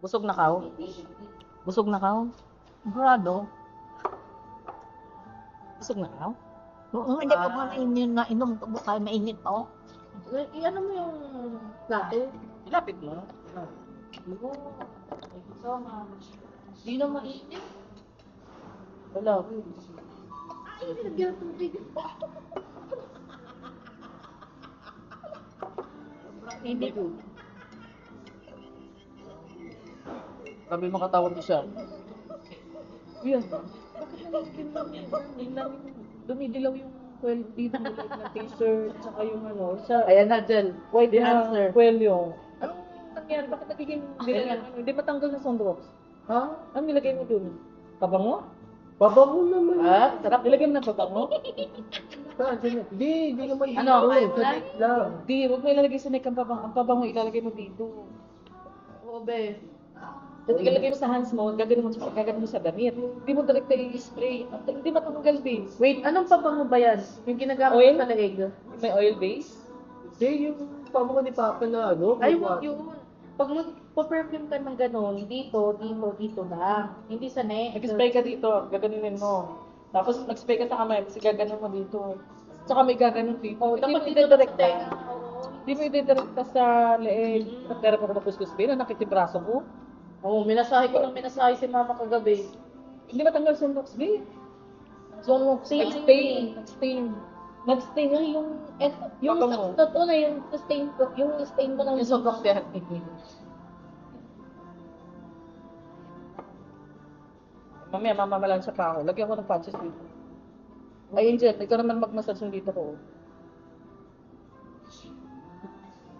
Busog na kao? Busog na kao? Sigurado. Busog na kao? Oo, hindi pa ba nainom ko ba kaya mainit pa ako? Ano mo yung plato? Ilapit mo. Oo. Thank you so much. Di na mainit. Wala. Ay, nilagyan ng tubig. Hindi po. Sabi makatawag ko siya. Yan. Bakit nalagyan dumidilaw yung coil dito like ng t-shirt, tsaka yung ano, siya, Ayan na, Jen. white Di na, answer. Well yung. Anong nangyari? Bakit nagiging, Ayan. hindi matanggal na sunrocks? Ha? Anong nilagay mo dun? Pabango? Babango naman. Ah, sarap. Nilagay mo na pabango? Di naman dito. Ano, ayaw mo na? Sakit lang. Di, huwag mo ilalagay sa neck ang pabango. Ang pabango ilalagay mo dito. Oo, be. Tapos ilalagay mo sa hands mo, gaganon mo sa damit. Hindi mo direkta i-spray. Hindi matanggal, be. Wait, anong pabango ba yan? Yung ginagamit Oil? sa leeg? May oil base? Di, yung pabango ni Papa na ano. Ay, wag yun. Pag magpo-perfume ka ng gano'n, dito lang. Hindi sa neck. Nag-spray ka dito, gaganunin mo. Tapos nag-spray ka sa kamay, kasi gaganon mo dito. Tsaka may gaganon dito. Oh, Hindi mo dapat dito idedirekta. direkta. Hindi mo idedirekta sa leeg. Pagdara pa ko kuskus ba? Nakit yung braso mo. Oo, minasahe ko ng minasahe si mama kagabi. Hindi matanggal sa looks, be. So, Nag-stain. Nag-stain nga yung Pabango. totoo na yung stain ko. Yung stain ko ng Yung sobrang tiyan. Mamaya, mamamalansya pa ako. Lagyan ko ng patches dito. Ay, Angel, ikaw naman mag-massage yung dito ko.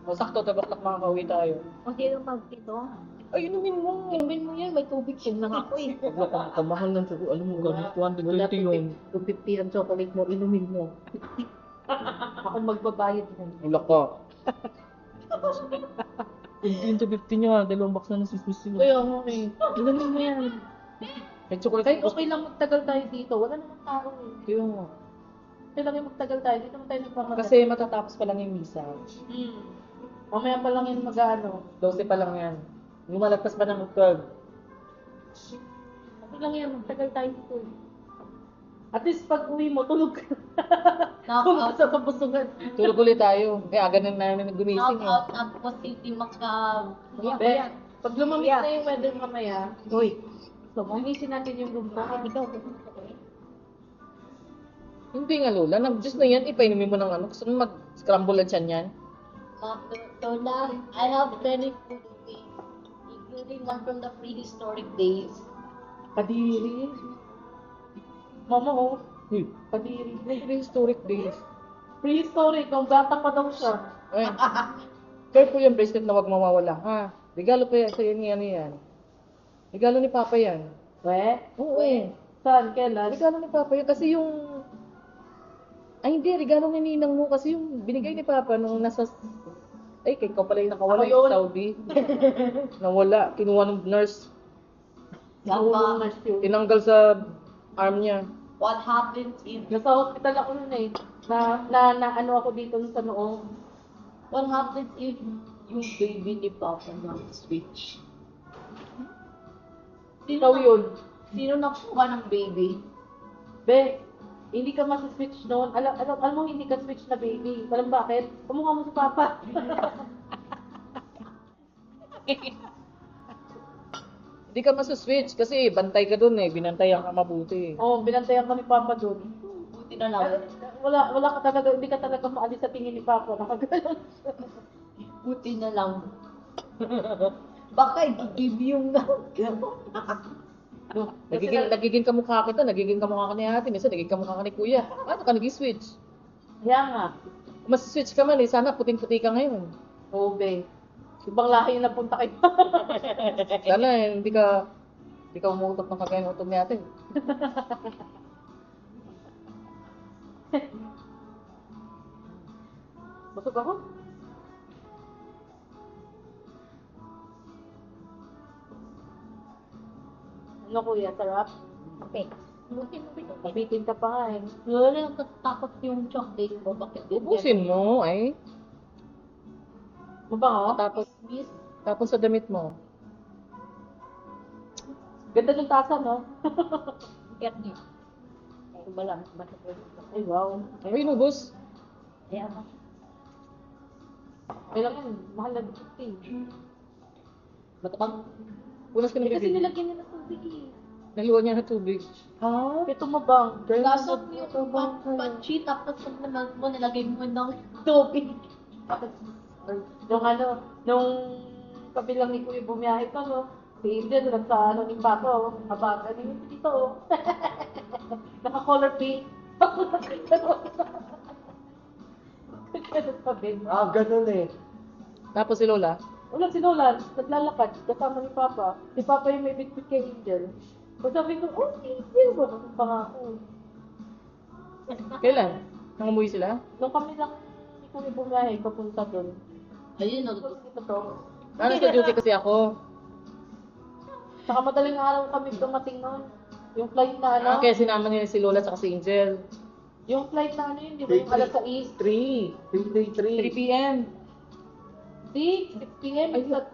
O, sakto, tabaklak makakauwi tayo. O di yung magpito. Ay, inumin mo. Inumin mo yan, may tubig din lang ako eh. Pag kamahal ng sabi, alam mo gano'n, 220 yung 250 ang chocolate mo, inumin mo. Ako magbabayad mo. ulak ka. Yung 250 niya, 2 box na nasismis sila. Kaya nga eh. Inumin mo yan. May chocolate. Kahit okay lang magtagal tayo dito, wala naman tao eh. Kaya nga. Okay lang yung magtagal tayo, dito naman tayo nagpapagod. Kasi matatapos pa lang yung misa. Mamaya pa lang yun mag-ano. 12 pa lang yan. Lumalagpas pa ng 12. Okay lang yan, magtagal tayo dito eh. At least pag uwi mo, tulog ka. Knock Sa kabusungan. Tulog ulit tayo. Kaya ganun namin gumising eh. out at positive maka... Be, pag lumamig na yung weather mamaya, Uy. umisin natin yung room ko. Ikaw. Hindi nga Lola, nag-juice na yan. Ipainumin mo ng ano. Gusto mo mag-scramble lang siyan yan? Lola, I have many food today, including one from the prehistoric days. Kadiri. Mama ko, Uy, kadiri. prehistoric days. Prehistoric, nung bata pa daw siya. Ay, careful yung bracelet na wag mawawala, ha? Regalo pa yan, sa yan yan. Regalo ni Papa yan. We? Oo. Saan? Kailan? Regalo ni Papa yan, kasi yung... Ay, hindi, regalo ni Ninang mo, kasi yung binigay ni Papa nung nasa... Ay, kay ko pala yung nakawala Ako yung yun. Saudi. Nawala, kinuha ng nurse. Nakulong na siya. Tinanggal sa arm niya. What happens if... Nasa hospital ako nun eh. Na ano ako dito sa noong. What happens if yung baby ni Papa na switch? Ikaw yun. Sino nakuha ng baby? Be, hindi ka masiswitch noon. Alam mo hindi ka switch na baby. Alam bakit? Kumukha mo sa papa. Hindi ka masuswitch kasi bantay ka dun eh. Binantayan ka mabuti. Oo, binantayan ka ni papa doon. Buti na lang. Wala ka talaga, hindi ka talaga maalis sa tingin ni papa. Nakagalan siya. Buti na lang. Baka i-give yung Nagiging kamukha kita, nagiging kamukha ka ni ate, minsan nagiging kamukha ka ni kuya. Paano ka nag-switch? Kaya nga. Mas-switch ka man eh, sana puting-puti ka ngayon. Oo, be. Ibang lahi yung napunta kay Sana eh, hindi ka umuutot ng kagaya ng utot ni ate. Busog ako. Ano kuya, sarap? Okay. Buti mo pinag- Mabitin ka pa nga eh. Wala takot yung chocolate mo. Bakit yun? Ubusin mo ay. Mabango? Tapos Miss, sa damit mo. Ganda ng tasa, no? Get niyo. Ito ba lang? Basta po. Ay, wow. Ay, inubos. Kaya ako. Kailangan, mahal na 50. Matabang. Punas ka ng Kasi bibig. nilagyan niya ng tubig eh. Naluwan niya ng tubig. Ha? Ito mabang. Gasot mo yung panchi, tapos pag naman mo, nilagay mo ng tubig. Yung ano, nung kabilang ni Kuya bumiyahe ko, no? Si Angel, sa ano ni Pato, habaga niya dito, oh. Naka-color pink. Ganun pa din. Ganun eh. Tapos si Lola. Wala si Nolan, naglalakad, kasama ni Papa. Si Papa yung may bitbit kay Angel. So sabi ko, oh, si Angel ba? Nung pangako. Kailan? Nang umuwi sila? Nung kami lang, hindi kami bumiyahe, papunta doon. Ayun, no. Tapos dito to. Nasa duty kasi ako. Saka madaling araw kami dumating noon. Yung flight na ano, Kaya sinama nila si Lola at si Angel. yung flight na ano yun, di ba yung alas 6? 3 3 p.m. 6 p.m. Ay, sa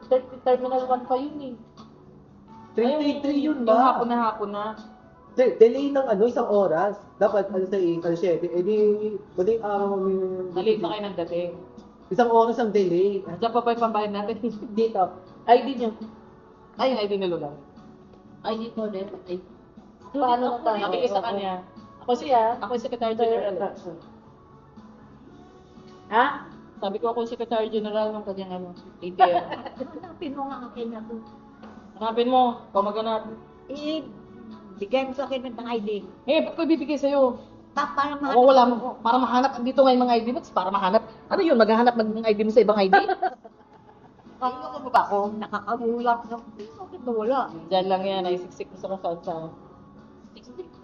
Terminal 1 pa yun eh. 3 yun Yung ba? hapon na. Delay ng ano, isang oras. Dapat alas 6, alas 7. Eh di, madaling araw kami. Nalate na kayo ng dating. Isang oras ang delay. Diyan pa ba yung pambayad natin? Dito. ID nyo. Ay, yung ID ni Lola. Ay, dito rin. Ay. Paano na tayo? Sabi ko sa kanya. Ako yung Secretary General. Ha? Sabi ko ako yung Secretary General ng kanyang ano, ATM. Hanapin mo nga akin na to. Hanapin mo, ikaw maghanap. Bigay mo sa akin ng ID. Eh, ba't ko ibibigay sa'yo? Para Ako wala mo, para mahanap. Dito nga yung mga ID mo, para mahanap. Ano yun, maghahanap ng ID mo sa ibang ID? Ano mo ba ako? Nakakahulap ng bakit wala? Diyan lang yan, naisiksik mo sa kung saan saan.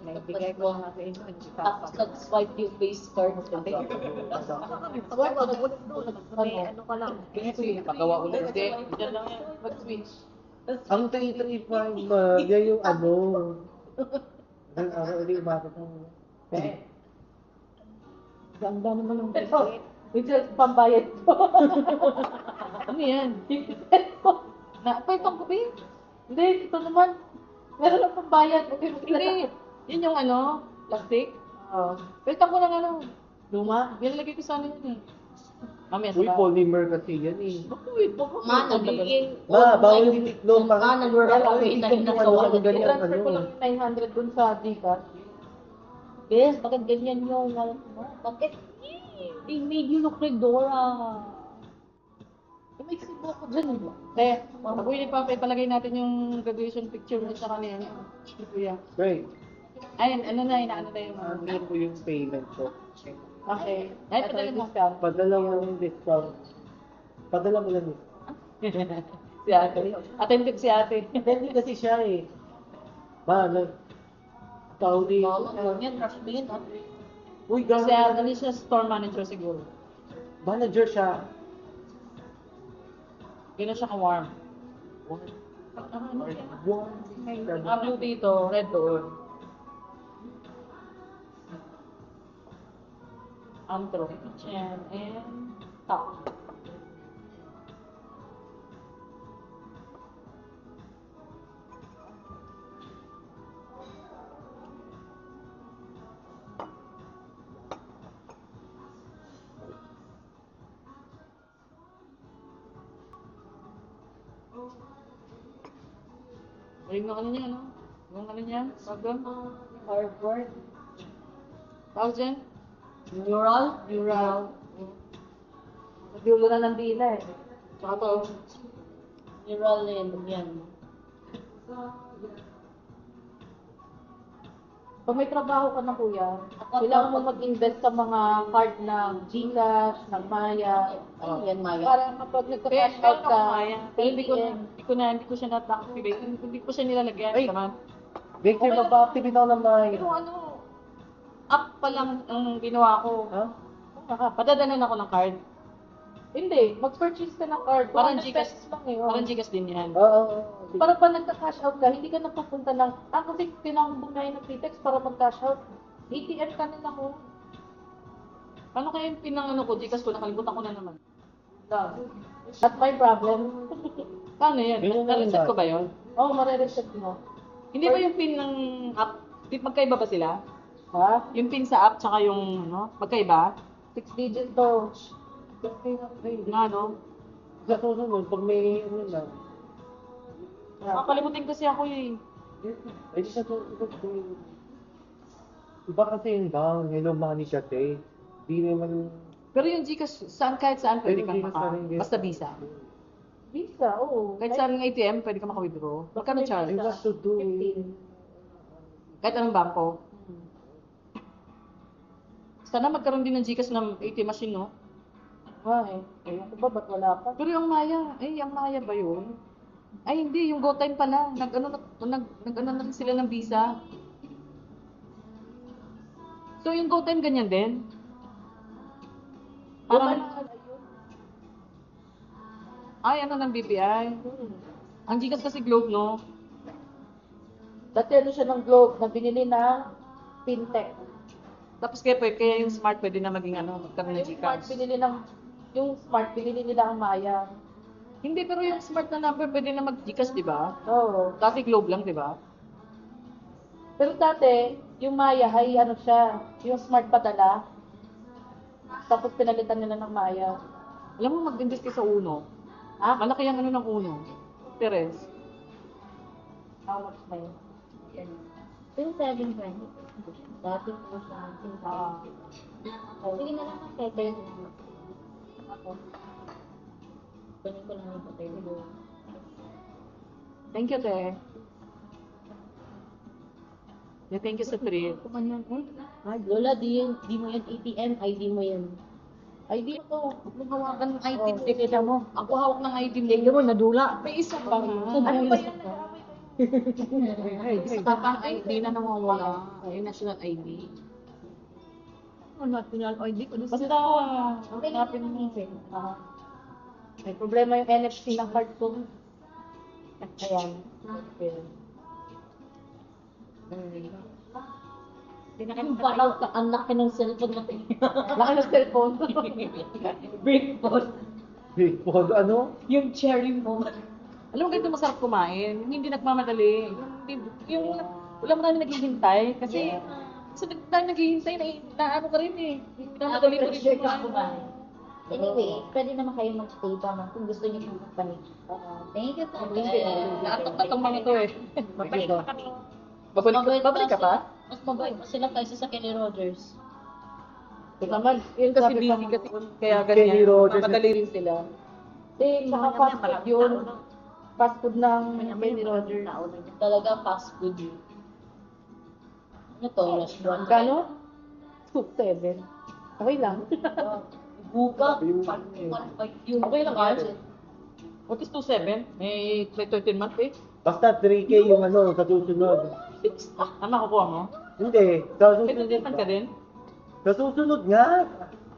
Nagbigay ko nga sa inyo. Tapos nag-swipe yung base card. Ano ka lang. Pagawa ulit. Hindi, diyan lang yan, mag-switch. Ang 335 ba, yan yung ano. Ang araw ulit, bakit mo? Ganda naman ng Ito. Which is pambayad ko. Ano yan? Pa itong kubi? Hindi, ito naman. Meron lang pambayad. Hindi. Yun yung ano, plastic. Oo. Pwede ko ng ano. Luma? Nilalagay ko sa ano yun eh. Mamaya Uy, sa polymer kasi yan eh. Wait, baka Ma, nagiging... Bawal yung tiklon. Ma, nag-work ako. Itahin na sa wallet. Ganyan, I-transfer ko ano. lang yung 900 dun sa Gcash. Yes, bakit ganyan yung wallet mo? Bakit? They made you look like Dora. May sibo ko dyan eh. Eh, pag uwi ni Papa, ipalagay natin yung graduation picture mo sa kanya. Kuya. Great. Ayun, ano na, inaano na yung mga Ano ko yung payment ko? Okay. Ay, Ito padala yung mo. discount. Padala mo yung discount. Padala mo lang eh. Si ate. Attentive si ate. Hindi kasi siya eh. Tao di. Yan, rush mo yun, ha? Uy, Kasi gano'n. ano siya, store manager siguro. Manager siya. Gano'n siya ka-warm. Wow. Ang blue dito, red doon. Antro. Chin and top. Yung ano niya, no? Yung ano niya? Tawag Harvard. Tawag dyan? Mural? Mural. Nagulo na ng dila eh. Tsaka to. Mural yan. Yan. Pag may trabaho ka na kuya, Ako, kailangan mo mag-invest sa mga card ng Gcash, ng Maya. Ay, yan, Maya. Para kapag nagka-cash out ka, Pero hindi ATM. ko siya na-activate. Hindi ko siya nilalagyan. Ay! Naman. Victor, magpa-activate ako ng mga Pero ano, app pa lang ang ginawa ko. Ha? Padadanan ako ng card. Hindi, mag-purchase ka ng card. Parang 200 Gcash. pesos lang eh. oh. Parang Gcash din yan. Oo. Para pag nagka-cash out ka, hindi ka napupunta ng, kasi pinakabog na yun ng Pitex para mag-cash out. ATM ka na ako. Ano kaya yung pinang ano ko, Gcash ko, nakalimutan ko na naman. Not my problem. Paano yan? Yun yung Na-reset ano. ko ba yun? Oh, marireset mo. Hindi ba yung pin ng app, magkaiba ba sila? Ha? Yung pin sa app tsaka yung ano, magkaiba? 6 digit to. Nga no? Sa susunod, pag may ano lang, Nakakalimutin kasi ako eh. ay di sa susunod, iba kasi yung bang, hello money siya, te. Di naman, Pero yung Gcash, saan kahit saan pwede Pero kang Gcash pa rin din. basta Visa. Visa, oo. Kahit saan ng ATM, pwede ka maka-withdraw. Magkano charge? ay what to do eh. 15. Kahit anong bangko. Sana magkaroon din ng Gcash ng ATM machine, no? Nga eh. Ewan ko ba, ba't wala pa? Pero yung Maya, yung Maya ba yun? Ay, hindi, yung GoTime pala. Nag-ano na rin sila ng Visa. So, yung GoTime ganyan din? Parang, ay, ano ng BPI? Ang Gcash kasi Globe, no? Dati ano siya ng Globe na binili na fintech. Tapos kaya yung Smart pwede na maging ano, magkaroon ng Yung Smart Gcash. binili nila ang Maya. Hindi, pero yung Smart na number pwede na mag-Gcash, di ba? Oo. Dati Globe lang, di ba? Pero dati, yung Maya ay ano siya, yung Smart padala. Tapos pinalitan nila ng Maya. Alam mo, mag-invest ka sa Uno. Ah, malaki ang ano ng Uno. Teres. How much na yun? Yung 720. Dati po siya. Sige na lang ang tether. Ako. Kunin ko lang yung tether. Thank you, Te. Yeah, thank you sa trip. Lola, di mo yan ATM, ID mo yan. ID ko. Nung hawakan ng ID mo. Kita mo. Ako hawak ng ID mo. Tingnan mo, nadula. May isa pa nga. Ano ba yan? Isa pa pang ID na nawawala. Yung national ID. National ID ko. Basta, hanapin mo. May problema yung NFC ng card ko. Ayan. Okay. Parang ang laki ng cellphone natin. Laki ng cellphone. Brick phone. Big pod, ano? Yung cherry phone. Alam mo, ganito masarap kumain. Hindi nagmamadali. Yung wala mo namin naghihintay. Kasi, sa tayo naghihintay, na ano ka rin eh. Nagmamadali mo rin kumain. Anyway, pwede naman kayo mag-stay pa man kung gusto niyo yung company. Thank you po. Naatok-atong mga to eh. Babalik pa kami. Babalik ka pa? Mas mabait pa sila kaysa sa Kenny Rogers. Ito naman, yun kasi busy kasi. Kaya Kenny ganyan. Rogers. Madali rin sila. Saka fast food yun. Fast food ng Kenny Rogers. Talaga fast food yun. Ano to? Restaurant? Kano? Scoop 7. Okay lang. Buka. Yung- 1.5 yun. Okay lang ka? What is 2.7? May 13 months eh. Basta 3K yung ano, sa susunod. Ano nakukuha mo? Hindi, sa May susunod 13 months ka din? Sa susunod nga.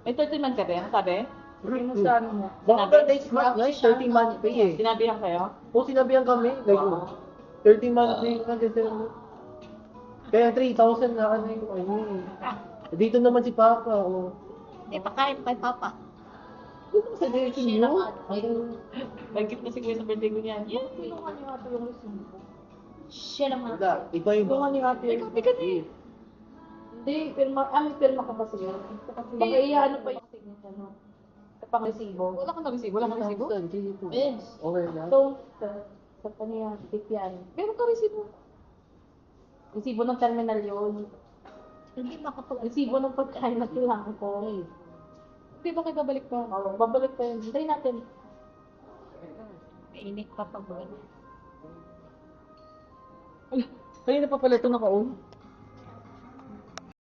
May 13 months ka din, sabi? Yung sa ano mo. Baka ba next month na 13 months pay eh. Sinabihan kayo? O sinabihan kami, like, 13 months pay na December. Kaya 3,000 na ano yung ano eh. Dito naman si Papa, o. Hindi pa kain kay Papa. Dito sa direction nyo. Nag-gift na si Kuya sa birthday ko niyan. Yeah. Kinuha niyo ata yung resibo. Siya naman. Wala, iba yung Kinuha niyo ata yung Hindi, may pirma ka ba siya? Baka ano pa yung signature mo? Pang resibo. Wala kang resibo? Wala kang resibo? Yes. Okay na. So, sa kanya, tip yan. Meron ka resibo. Resibo ng terminal yun. Hindi makapag... Resibo ng pagkain na kailangan ko. Hindi ba kayo babalik pa? Oo, babalik pa yun. Hintayin natin. Mainit pa pag Kanina pa pala ito naka-on.